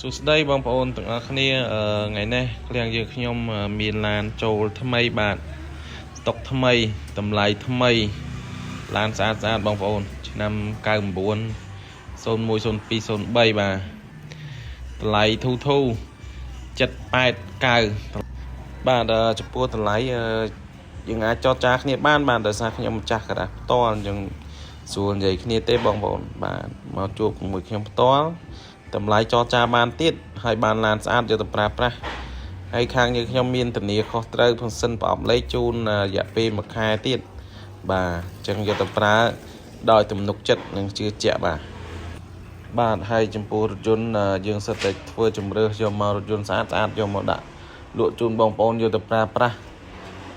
สุดได้บางปอนต่างគ្នាไงแน่เรียงយើងខ្ញុំមានឡានចូលថ្មីបាទស្តុកថ្មីតម្លៃថ្មីឡានស្អាតបងប្អូនឆ្នាំ99 010203បាទតម្លៃធូ789បាទចំពោះតម្លៃយើងអាចចរចាគ្នាបានដោយសារខ្ញុំម្ចាស់ក្រាស់ផ្ទាល់យើងស្រួលនិយាយគ្នាទេបងប្អូនបាទមកជួបជាមួយខ្ញុំផ្ទាល់តម្លៃចរចាបានទៀតហើយបានឡានស្អាតយកទៅប្រើប្រាស់ហើយខាងយើងខ្ញុំមានធានាខុសត្រូវផងសិនប្រអប់លេខជូនរយៈពេល1ខែទៀតបាទអញ្ចឹងយកទៅប្រើដោយទំនុកចិត្តនិងជឿជាក់បាទហើយចំពោះរថយន្តយើងសិតតែធ្វើជំរឿសយកមករថយន្តស្អាតយកមកដាក់លក់ជូនបងប្អូនយកទៅប្រើប្រាស់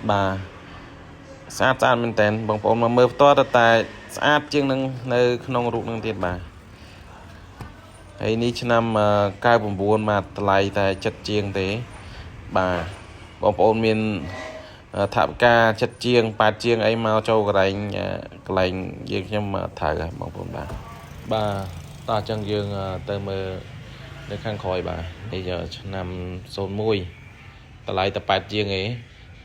បាទស្អាតមែនតើបងប្អូនមកមើលផ្ទាល់តែស្អាតជាងនឹងនៅក្នុងរូបនឹងទៀតបាទហើយនេះឆ្នាំ99បាទតម្លៃតែ7ជាងទេបាទបងប្អូនមានថវិកា7ជាង8ជាងអីមកចូលកន្លែងយើងខ្ញុំត្រូវហើយបងប្អូនបាទតោះអញ្ចឹងយើងទៅមើលនៅខាងក្រោយបាទនេះឆ្នាំ01តម្លៃតែ8ជាងឯង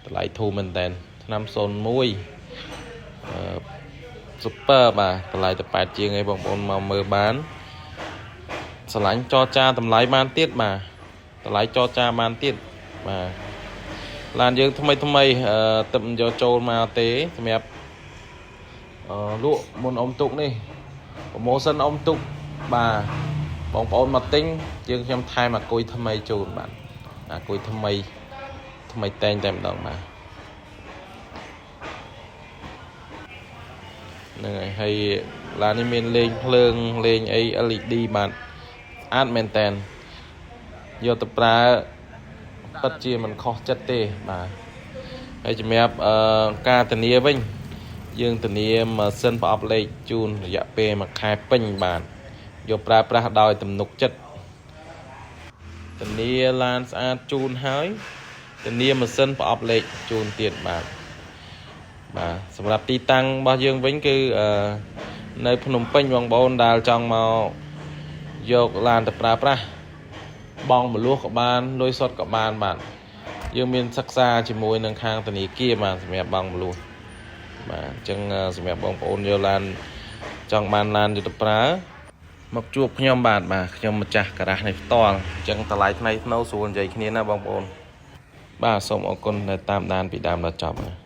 តម្លៃធូរមែនតើឆ្នាំ01super បាទតម្លៃតែ8ជាងឯងបងប្អូនមកមើលបានស្រឡាញ់ចរចាតម្លៃបានទៀតបាទតម្លៃចរចាបានទៀតបាទឡានយើងថ្មីទឹកមិនយកចូលមកទេសម្រាប់លក់មុនអុំទុកនេះប្រូម៉ូសិនអុំទុកបាទបងប្អូនមកទិញយើងខ្ញុំថែមអាគុយថ្មីជូនបាទអាគុយថ្មីតែងតែម្ដងបាទហ្នឹងហើយឡាននេះមានលេងភ្លើងលេងអី LED បាទស្អាតមែនតើយកទៅប្រើពិតជាមិនខុសចិត្តទេបាទហើយសម្រាប់ការធានាវិញយើងធានាម៉ាស៊ីនប្រអប់លេខជូនរយៈពេល1ខែពេញបាទយកប្រើប្រាស់ដោយទំនុកចិត្តធានាឡានស្អាតជូនហើយធានាម៉ាស៊ីនប្រអប់លេខជូនទៀតបាទសម្រាប់ទីតាំងរបស់យើងវិញគឺនៅភ្នំពេញបងប្អូនដែលចង់មកយកឡានទៅប្រើប្រាស់បងមលួសក៏បានលុយសុទ្ធក៏បានបាទយើងមានសិក្សាជាមួយនឹងខាងធនាគារបាទសម្រាប់បងមលួសបាទអញ្ចឹងសម្រាប់បងប្អូនយកឡានចង់បានឡានយកទៅប្រើមកជួបខ្ញុំបាទខ្ញុំម្ចាស់ការ៉ាស់នេះផ្ទាល់អញ្ចឹងតម្លៃថ្លៃថ្នូរស្រួលនិយាយគ្នាណាបងប្អូនបាទសូមអរគុណដែលតាមដានពីដើមដល់ចប់